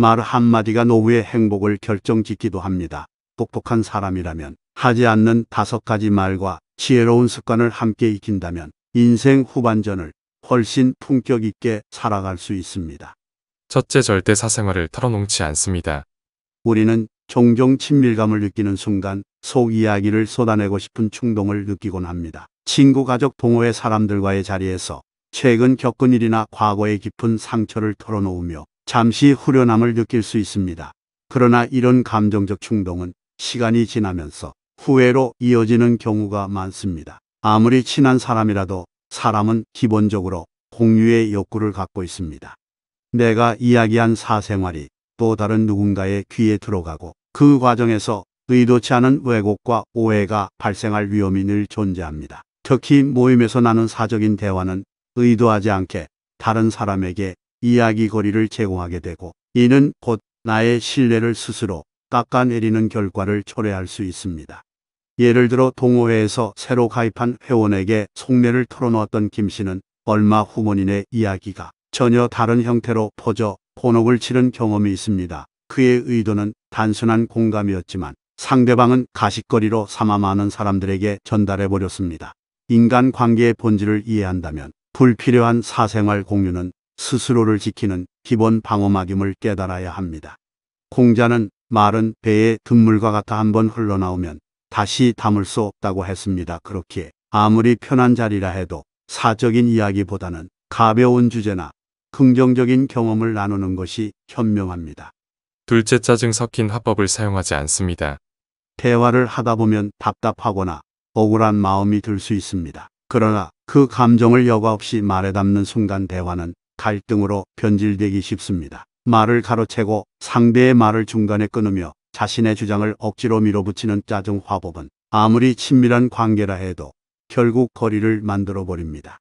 말 한마디가 노후의 행복을 결정짓기도 합니다. 똑똑한 사람이라면 하지 않는 5가지 말과 지혜로운 습관을 함께 익힌다면 인생 후반전을 훨씬 품격 있게 살아갈 수 있습니다. 첫째, 절대 사생활을 털어놓지 않습니다. 우리는 종종 친밀감을 느끼는 순간 속 이야기를 쏟아내고 싶은 충동을 느끼곤 합니다. 친구, 가족, 동호회 사람들과의 자리에서 최근 겪은 일이나 과거의 깊은 상처를 털어놓으며 잠시 후련함을 느낄 수 있습니다. 그러나 이런 감정적 충동은 시간이 지나면서 후회로 이어지는 경우가 많습니다. 아무리 친한 사람이라도 사람은 기본적으로 공유의 욕구를 갖고 있습니다. 내가 이야기한 사생활이 또 다른 누군가의 귀에 들어가고 그 과정에서 의도치 않은 왜곡과 오해가 발생할 위험이 늘 존재합니다. 특히 모임에서 나눈 사적인 대화는 의도하지 않게 다른 사람에게 이야기거리를 제공하게 되고 이는 곧 나의 신뢰를 스스로 깎아내리는 결과를 초래할 수 있습니다. 예를 들어 동호회에서 새로 가입한 회원에게 속내를 털어놓았던 김 씨는 얼마 후 본인의 이야기가 전혀 다른 형태로 퍼져 곤혹을 치른 경험이 있습니다. 그의 의도는 단순한 공감이었지만 상대방은 가십거리로 삼아 많은 사람들에게 전달해버렸습니다. 인간 관계의 본질을 이해한다면 불필요한 사생활 공유는 스스로를 지키는 기본 방어막임을 깨달아야 합니다. 공자는 말은 배의 든물과 같아 한번 흘러나오면 다시 담을 수 없다고 했습니다. 그렇기에 아무리 편한 자리라 해도 사적인 이야기보다는 가벼운 주제나 긍정적인 경험을 나누는 것이 현명합니다. 둘째, 짜증 섞인 화법을 사용하지 않습니다. 대화를 하다 보면 답답하거나 억울한 마음이 들 수 있습니다. 그러나 그 감정을 여과 없이 말에 담는 순간 대화는 갈등으로 변질되기 쉽습니다. 말을 가로채고 상대의 말을 중간에 끊으며 자신의 주장을 억지로 밀어붙이는 짜증 화법은 아무리 친밀한 관계라 해도 결국 거리를 만들어 버립니다.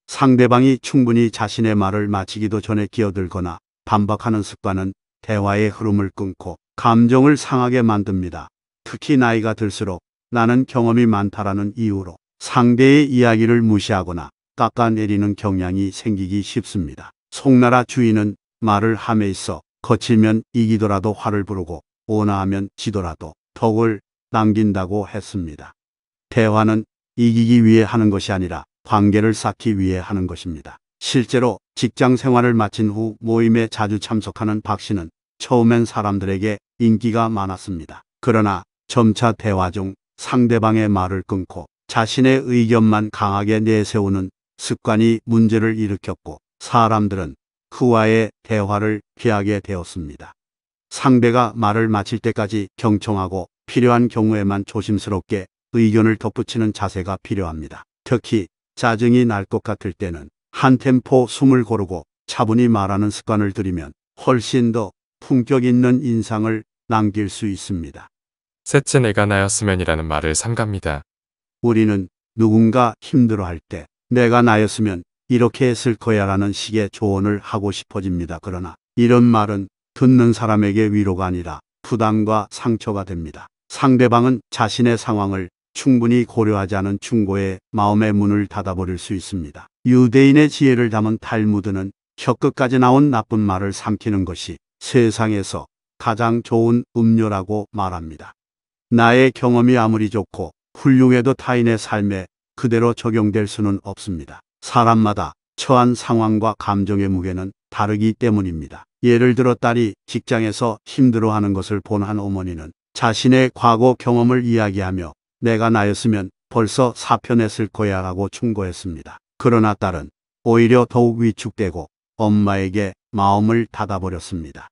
상대방이 충분히 자신의 말을 마치기도 전에 끼어들거나 반박하는 습관은 대화의 흐름을 끊고 감정을 상하게 만듭니다. 특히 나이가 들수록 나는 경험이 많다라는 이유로 상대의 이야기를 무시하거나 깎아내리는 경향이 생기기 쉽습니다. 송나라 주인은 말을 함에 있어 거칠면 이기더라도 화를 부르고 온화하면 지더라도 덕을 남긴다고 했습니다. 대화는 이기기 위해 하는 것이 아니라 관계를 쌓기 위해 하는 것입니다. 실제로 직장 생활을 마친 후 모임에 자주 참석하는 박 씨는 처음엔 사람들에게 인기가 많았습니다. 그러나 점차 대화 중 상대방의 말을 끊고 자신의 의견만 강하게 내세우는 습관이 문제를 일으켰고 사람들은 그와의 대화를 피하게 되었습니다. 상대가 말을 마칠 때까지 경청하고 필요한 경우에만 조심스럽게 의견을 덧붙이는 자세가 필요합니다. 특히 짜증이 날 것 같을 때는 한 템포 숨을 고르고 차분히 말하는 습관을 들이면 훨씬 더 품격 있는 인상을 남길 수 있습니다. 셋째, 내가 나였으면이라는 말을 삼갑니다. 우리는 누군가 힘들어할 때 내가 나였으면 이렇게 했을 거야라는 식의 조언을 하고 싶어집니다. 그러나 이런 말은 듣는 사람에게 위로가 아니라 부담과 상처가 됩니다. 상대방은 자신의 상황을 충분히 고려하지 않은 충고에 마음의 문을 닫아버릴 수 있습니다. 유대인의 지혜를 담은 탈무드는 혀끝까지 나온 나쁜 말을 삼키는 것이 세상에서 가장 좋은 음료라고 말합니다. 나의 경험이 아무리 좋고 훌륭해도 타인의 삶에 그대로 적용될 수는 없습니다. 사람마다 처한 상황과 감정의 무게는 다르기 때문입니다. 예를 들어 딸이 직장에서 힘들어하는 것을 본 한 어머니는 자신의 과거 경험을 이야기하며 내가 나였으면 벌써 사표냈을 거야 라고 충고했습니다. 그러나 딸은 오히려 더욱 위축되고 엄마에게 마음을 닫아버렸습니다.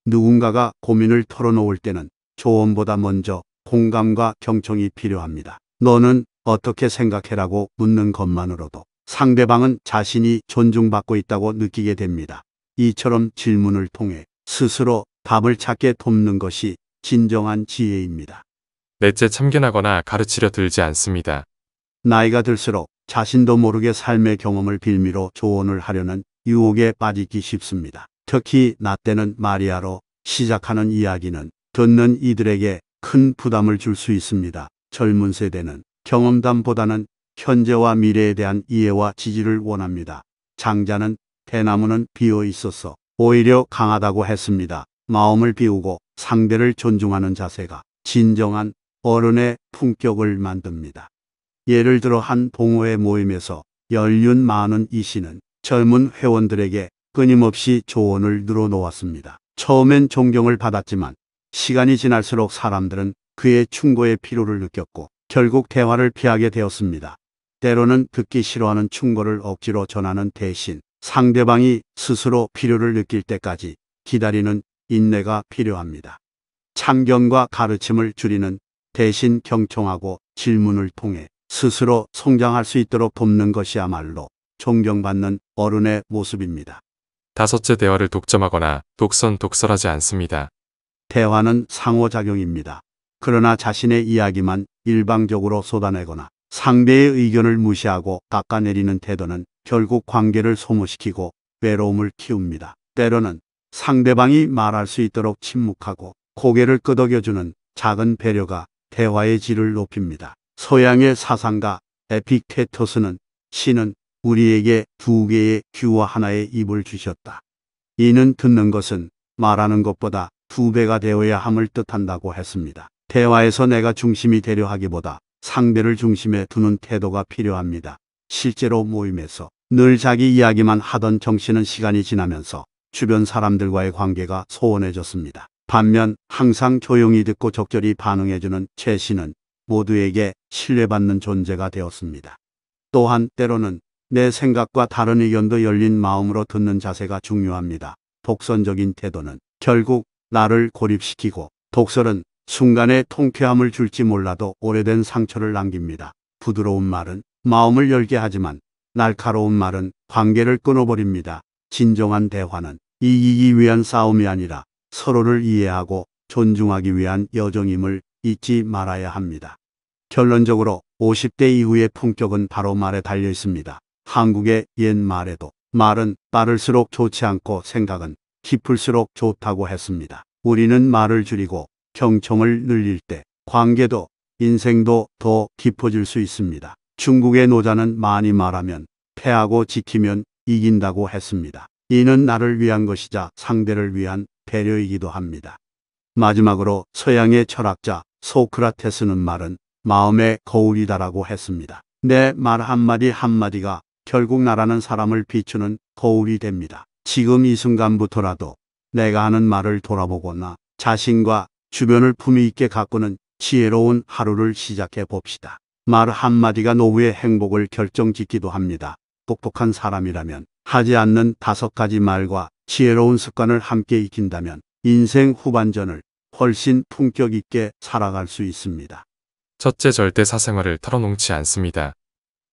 누군가가 고민을 털어놓을 때는 조언보다 먼저 공감과 경청이 필요합니다. 너는 어떻게 생각해라고 묻는 것만으로도 상대방은 자신이 존중받고 있다고 느끼게 됩니다. 이처럼 질문을 통해 스스로 답을 찾게 돕는 것이 진정한 지혜입니다. 넷째, 참견하거나 가르치려 들지 않습니다. 나이가 들수록 자신도 모르게 삶의 경험을 빌미로 조언을 하려는 유혹에 빠지기 쉽습니다. 특히 나 때는 마리아로 시작하는 이야기는 듣는 이들에게 큰 부담을 줄 수 있습니다. 젊은 세대는 경험담보다는 현재와 미래에 대한 이해와 지지를 원합니다. 장자는 대나무는 비어 있어서 오히려 강하다고 했습니다. 마음을 비우고 상대를 존중하는 자세가 진정한 어른의 품격을 만듭니다. 예를 들어 한 동호회 모임에서 연륜 많은 이 씨는 젊은 회원들에게 끊임없이 조언을 늘어놓았습니다. 처음엔 존경을 받았지만 시간이 지날수록 사람들은 그의 충고의 필요를 느꼈고 결국 대화를 피하게 되었습니다. 때로는 듣기 싫어하는 충고를 억지로 전하는 대신 상대방이 스스로 필요를 느낄 때까지 기다리는 인내가 필요합니다. 참견과 가르침을 줄이는 대신 경청하고 질문을 통해 스스로 성장할 수 있도록 돕는 것이야말로 존경받는 어른의 모습입니다. 다섯째, 대화를 독점하거나 독설하지 않습니다. 대화는 상호작용입니다. 그러나 자신의 이야기만 일방적으로 쏟아내거나 상대의 의견을 무시하고 깎아내리는 태도는 결국 관계를 소모시키고 외로움을 키웁니다. 때로는 상대방이 말할 수 있도록 침묵하고 고개를 끄덕여주는 작은 배려가 대화의 질을 높입니다. 서양의 사상가 에픽테토스는 신은 우리에게 두 개의 귀와 하나의 입을 주셨다. 이는 듣는 것은 말하는 것보다 두 배가 되어야 함을 뜻한다고 했습니다. 대화에서 내가 중심이 되려 하기보다 상대를 중심에 두는 태도가 필요합니다. 실제로 모임에서 늘 자기 이야기만 하던 정씨는 시간이 지나면서 주변 사람들과의 관계가 소원해졌습니다. 반면 항상 조용히 듣고 적절히 반응해주는 최 씨는 모두에게 신뢰받는 존재가 되었습니다. 또한 때로는 내 생각과 다른 의견도 열린 마음으로 듣는 자세가 중요합니다. 독선적인 태도는 결국 나를 고립시키고, 독설은 순간의 통쾌함을 줄지 몰라도 오래된 상처를 남깁니다. 부드러운 말은 마음을 열게 하지만 날카로운 말은 관계를 끊어버립니다. 진정한 대화는 이기기 위한 싸움이 아니라 서로를 이해하고 존중하기 위한 여정임을 잊지 말아야 합니다. 결론적으로 50대 이후의 품격은 바로 말에 달려 있습니다. 한국의 옛 말에도 말은 빠를수록 좋지 않고 생각은 깊을수록 좋다고 했습니다. 우리는 말을 줄이고 경청을 늘릴 때 관계도 인생도 더 깊어질 수 있습니다. 중국의 노자는 많이 말하면 패하고 지키면 이긴다고 했습니다. 이는 나를 위한 것이자 상대를 위한 배려이기도 합니다. 마지막으로 서양의 철학자 소크라테스는 말은 마음의 거울이다라고 했습니다. 내 말 한마디 한마디가 결국 나라는 사람을 비추는 거울이 됩니다. 지금 이 순간부터라도 내가 하는 말을 돌아보거나 자신과 주변을 품위 있게 가꾸는 지혜로운 하루를 시작해 봅시다. 말 한마디가 노후의 행복을 결정짓기도 합니다. 똑똑한 사람이라면 하지 않는 5가지 말과 지혜로운 습관을 함께 익힌다면 인생 후반전을 훨씬 품격 있게 살아갈 수 있습니다. 첫째, 절대 사생활을 털어놓지 않습니다.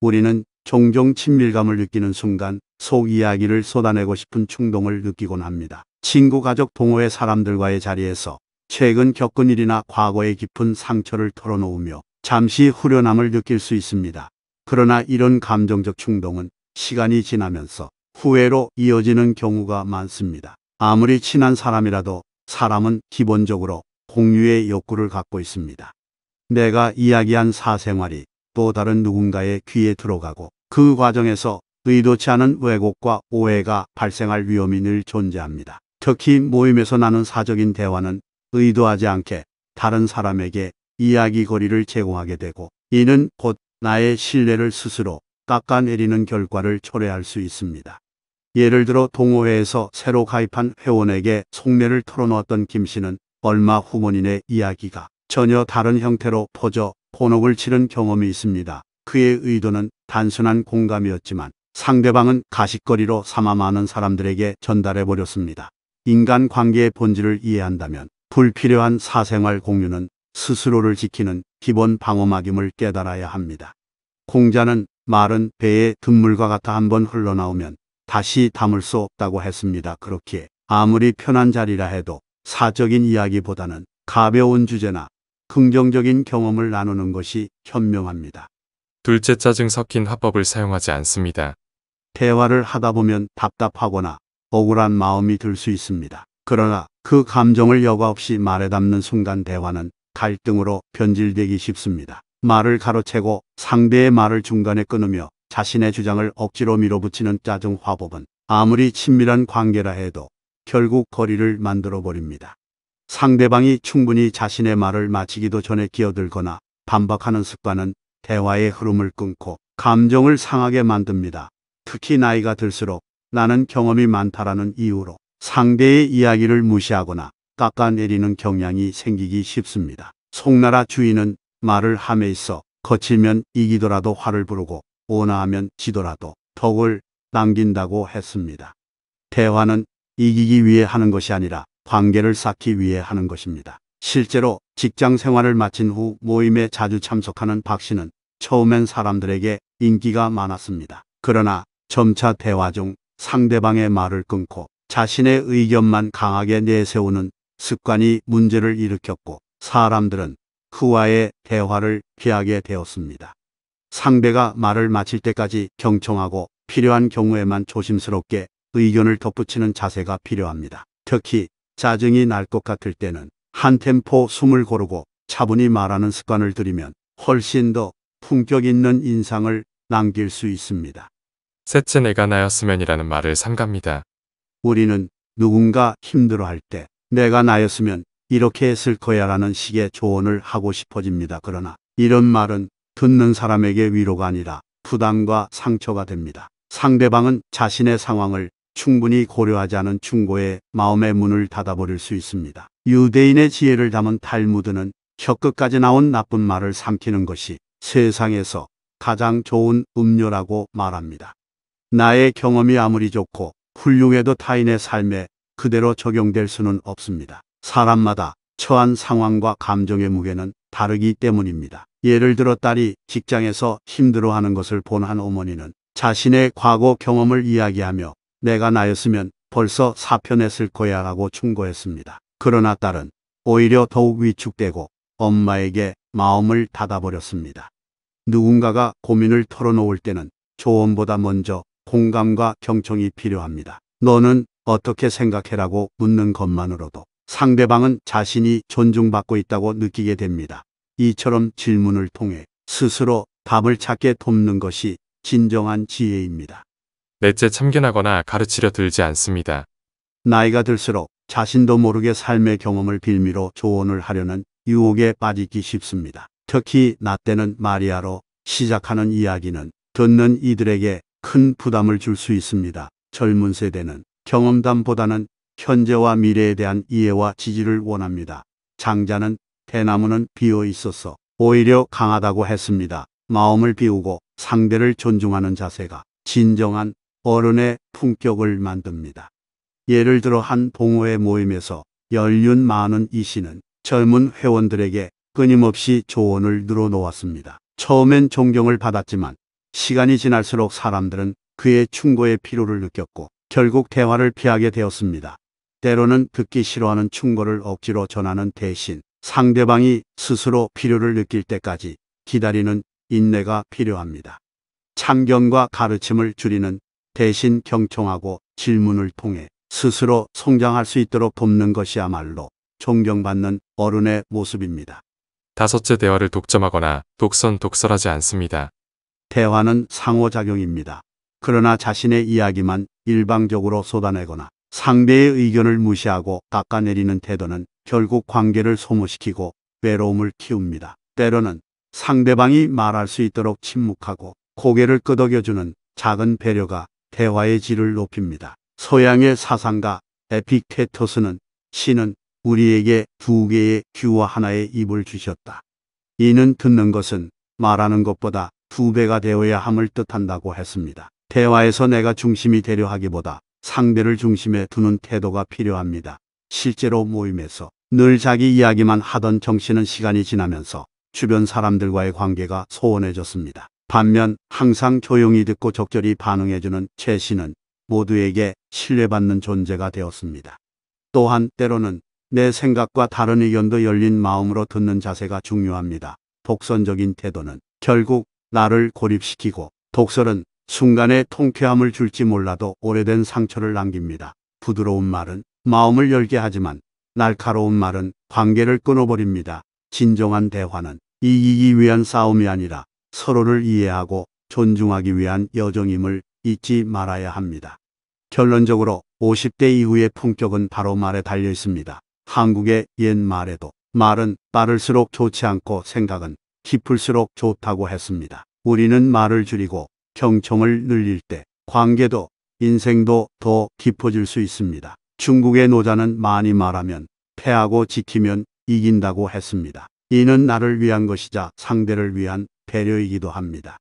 우리는 종종 친밀감을 느끼는 순간 속 이야기를 쏟아내고 싶은 충동을 느끼곤 합니다. 친구, 가족, 동호회 사람들과의 자리에서 최근 겪은 일이나 과거의 깊은 상처를 털어놓으며 잠시 후련함을 느낄 수 있습니다. 그러나 이런 감정적 충동은 시간이 지나면서 후회로 이어지는 경우가 많습니다. 아무리 친한 사람이라도 사람은 기본적으로 공유의 욕구를 갖고 있습니다. 내가 이야기한 사생활이 또 다른 누군가의 귀에 들어가고 그 과정에서 의도치 않은 왜곡과 오해가 발생할 위험이 늘 존재합니다. 특히 모임에서 나눈 사적인 대화는 의도하지 않게 다른 사람에게 이야기거리를 제공하게 되고, 이는 곧 나의 신뢰를 스스로 깎아내리는 결과를 초래할 수 있습니다. 예를 들어 동호회에서 새로 가입한 회원에게 속내를 털어놓았던 김 씨는 얼마 후 본인의 이야기가 전혀 다른 형태로 퍼져 곤혹을 치른 경험이 있습니다. 그의 의도는 단순한 공감이었지만 상대방은 가십거리로 삼아 많은 사람들에게 전달해버렸습니다. 인간 관계의 본질을 이해한다면 불필요한 사생활 공유는 스스로를 지키는 기본 방어막임을 깨달아야 합니다. 공자는 말은 배의 든물과 같아 한번 흘러나오면 다시 담을 수 없다고 했습니다. 그렇기에 아무리 편한 자리라 해도 사적인 이야기보다는 가벼운 주제나 긍정적인 경험을 나누는 것이 현명합니다. 둘째, 짜증 섞인 화법을 사용하지 않습니다. 대화를 하다 보면 답답하거나 억울한 마음이 들 수 있습니다. 그러나 그 감정을 여과 없이 말에 담는 순간 대화는 갈등으로 변질되기 쉽습니다. 말을 가로채고 상대의 말을 중간에 끊으며 자신의 주장을 억지로 밀어붙이는 짜증 화법은 아무리 친밀한 관계라 해도 결국 거리를 만들어 버립니다. 상대방이 충분히 자신의 말을 마치기도 전에 끼어들거나 반박하는 습관은 대화의 흐름을 끊고 감정을 상하게 만듭니다. 특히 나이가 들수록 나는 경험이 많다라는 이유로 상대의 이야기를 무시하거나 깎아내리는 경향이 생기기 쉽습니다. 송나라 주인은 말을 함에 있어 거칠면 이기더라도 화를 부르고 온화하면 지더라도 덕을 남긴다고 했습니다. 대화는 이기기 위해 하는 것이 아니라 관계를 쌓기 위해 하는 것입니다. 실제로 직장 생활을 마친 후 모임에 자주 참석하는 박 씨는 처음엔 사람들에게 인기가 많았습니다. 그러나 점차 대화 중 상대방의 말을 끊고 자신의 의견만 강하게 내세우는 습관이 문제를 일으켰고 사람들은 그와의 대화를 피하게 되었습니다. 상대가 말을 마칠 때까지 경청하고 필요한 경우에만 조심스럽게 의견을 덧붙이는 자세가 필요합니다. 특히 짜증이 날 것 같을 때는 한 템포 숨을 고르고 차분히 말하는 습관을 들이면 훨씬 더 품격 있는 인상을 남길 수 있습니다. 셋째 내가 나였으면이라는 말을 삼갑니다. 우리는 누군가 힘들어할 때 내가 나였으면 이렇게 했을 거야 라는 식의 조언을 하고 싶어집니다. 그러나 이런 말은 듣는 사람에게 위로가 아니라 부담과 상처가 됩니다. 상대방은 자신의 상황을 충분히 고려하지 않은 충고에 마음의 문을 닫아버릴 수 있습니다. 유대인의 지혜를 담은 탈무드는 혀끝까지 나온 나쁜 말을 삼키는 것이 세상에서 가장 좋은 음료라고 말합니다. 나의 경험이 아무리 좋고 훌륭해도 타인의 삶에 그대로 적용될 수는 없습니다. 사람마다 처한 상황과 감정의 무게는 다르기 때문입니다. 예를 들어 딸이 직장에서 힘들어하는 것을 본 한 어머니는 자신의 과거 경험을 이야기하며 내가 나였으면 벌써 사표냈을 거야 라고 충고했습니다. 그러나 딸은 오히려 더욱 위축되고 엄마에게 마음을 닫아버렸습니다. 누군가가 고민을 털어놓을 때는 조언보다 먼저 공감과 경청이 필요합니다. 너는 어떻게 생각해라고 묻는 것만으로도 상대방은 자신이 존중받고 있다고 느끼게 됩니다. 이처럼 질문을 통해 스스로 답을 찾게 돕는 것이 진정한 지혜입니다. 넷째 참견하거나 가르치려 들지 않습니다. 나이가 들수록 자신도 모르게 삶의 경험을 빌미로 조언을 하려는 유혹에 빠지기 쉽습니다. 특히 나 때는 마리아로 시작하는 이야기는 듣는 이들에게 큰 부담을 줄 수 있습니다. 젊은 세대는 경험담보다는 현재와 미래에 대한 이해와 지지를 원합니다. 장자는 대나무는 비어 있어서 오히려 강하다고 했습니다. 마음을 비우고 상대를 존중하는 자세가 진정한 어른의 품격을 만듭니다. 예를 들어 한 동호회 모임에서 연륜 많은 이 씨는 젊은 회원들에게 끊임없이 조언을 늘어놓았습니다. 처음엔 존경을 받았지만 시간이 지날수록 사람들은 그의 충고의 피로를 느꼈고 결국 대화를 피하게 되었습니다. 때로는 듣기 싫어하는 충고를 억지로 전하는 대신 상대방이 스스로 필요를 느낄 때까지 기다리는 인내가 필요합니다. 참견과 가르침을 줄이는 대신 경청하고 질문을 통해 스스로 성장할 수 있도록 돕는 것이야말로 존경받는 어른의 모습입니다. 다섯째 대화를 독점하거나 독설하지 않습니다. 대화는 상호작용입니다. 그러나 자신의 이야기만 일방적으로 쏟아내거나 상대의 의견을 무시하고 깎아내리는 태도는 결국 관계를 소모시키고 외로움을 키웁니다. 때로는 상대방이 말할 수 있도록 침묵하고 고개를 끄덕여주는 작은 배려가 대화의 질을 높입니다. 서양의 사상가 에픽테토스는 신은 우리에게 두 개의 귀와 하나의 입을 주셨다. 이는 듣는 것은 말하는 것보다 두 배가 되어야 함을 뜻한다고 했습니다. 대화에서 내가 중심이 되려 하기보다 상대를 중심에 두는 태도가 필요합니다. 실제로 모임에서 늘 자기 이야기만 하던 정씨는 시간이 지나면서 주변 사람들과의 관계가 소원해졌습니다. 반면 항상 조용히 듣고 적절히 반응해주는 최 씨는 모두에게 신뢰받는 존재가 되었습니다. 또한 때로는 내 생각과 다른 의견도 열린 마음으로 듣는 자세가 중요합니다. 독선적인 태도는 결국 나를 고립시키고 독설은 순간의 통쾌함을 줄지 몰라도 오래된 상처를 남깁니다. 부드러운 말은 마음을 열게 하지만 날카로운 말은 관계를 끊어버립니다. 진정한 대화는 이기기 위한 싸움이 아니라 서로를 이해하고 존중하기 위한 여정임을 잊지 말아야 합니다. 결론적으로 50대 이후의 품격은 바로 말에 달려 있습니다. 한국의 옛 말에도 말은 빠를수록 좋지 않고 생각은 깊을수록 좋다고 했습니다. 우리는 말을 줄이고 경청을 늘릴 때 관계도 인생도 더 깊어질 수 있습니다. 중국의 노자는 많이 말하면 패하고 지키면 이긴다고 했습니다. 이는 나를 위한 것이자 상대를 위한 배려이기도 합니다.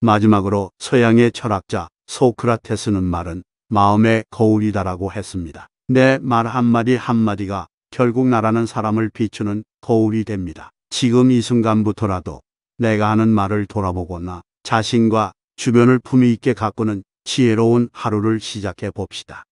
마지막으로 서양의 철학자 소크라테스는 말은 마음의 거울이다라고 했습니다. 내 말 한마디 한마디가 결국 나라는 사람을 비추는 거울이 됩니다. 지금 이 순간부터라도 내가 하는 말을 돌아보고 나 자신과 주변을 품위 있게 가꾸는 지혜로운 하루를 시작해 봅시다.